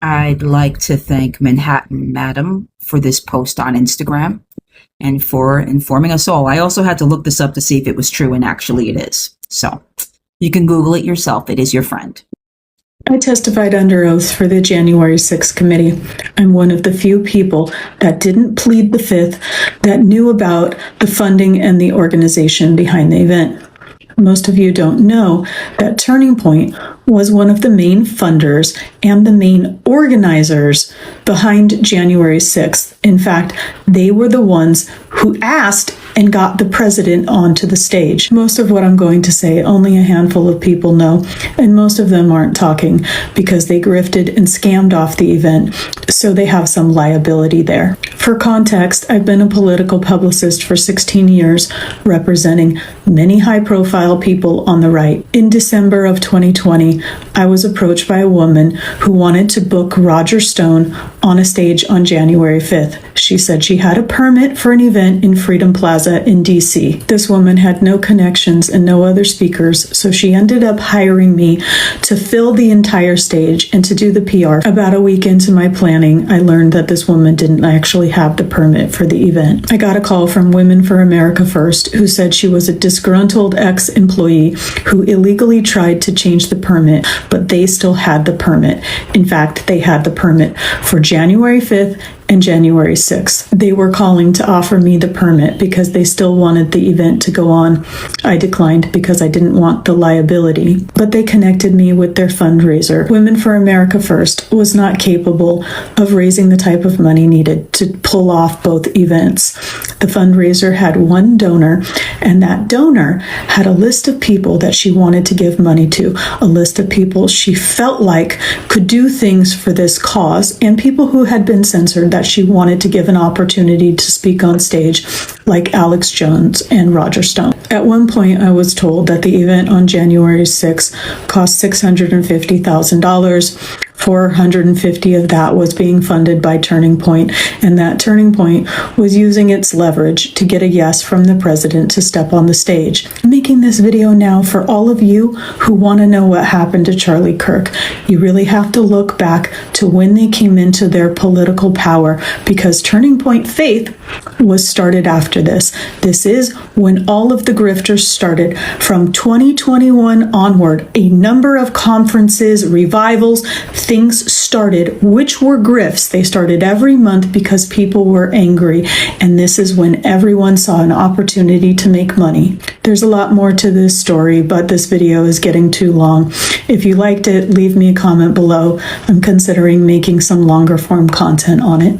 I'd like to thank Manhattan Madam for this post on Instagram and for informing us all. I also had to look this up to see if it was true, and actually it is. So you can Google it yourself. It is your friend. I testified under oath for the January 6th committee. I'm one of the few people that didn't plead the fifth, that knew about the funding and the organization behind the event. Most of you don't know that Turning Point was one of the main funders and the main organizers behind January 6th. In fact, they were the ones who asked and got the president onto the stage. Most of what I'm going to say, only a handful of people know, and most of them aren't talking because they grifted and scammed off the event, so they have some liability there. For context, I've been a political publicist for 16 years, representing many high-profile people on the right. In December of 2020, I was approached by a woman who wanted to book Roger Stone on a stage on January 5th. She said she had a permit for an event in Freedom Plaza in DC. This woman had no connections and no other speakers, so she ended up hiring me to fill the entire stage and to do the PR. About a week into my planning, I learned that this woman didn't actually have the permit for the event. I got a call from Women for America First, who said she was a disgruntled ex-employee who illegally tried to change the permit, but they still had the permit. In fact, they had the permit for January 5th and January 6th. They were calling to offer me the permit because they still wanted the event to go on. I declined because I didn't want the liability, but they connected me with their fundraiser. Women for America First was not capable of raising the type of money needed to pull off both events. The fundraiser had one donor, and that donor had a list of people that she wanted to give money to, a list of people she felt like could do things for this cause, and people who had been censored that she wanted to give an opportunity to speak on stage, like Alex Jones and Roger Stone. At one point, I was told that the event on January 6th cost $650,000. $450 of that was being funded by Turning Point, and that Turning Point was using its leverage to get a yes from the president to step on the stage. I'm making this video now for all of you who want to know what happened to Charlie Kirk. You really have to look back to when they came into their political power, because Turning Point Faith was started after this. This is when all of the grifters started. From 2021 onward, a number of conferences, revivals, things started, which were grifts. They started every month because people were angry, and this is when everyone saw an opportunity to make money. There's a lot more to this story, but this video is getting too long. If you liked it, leave me a comment below. I'm considering making some longer form content on it.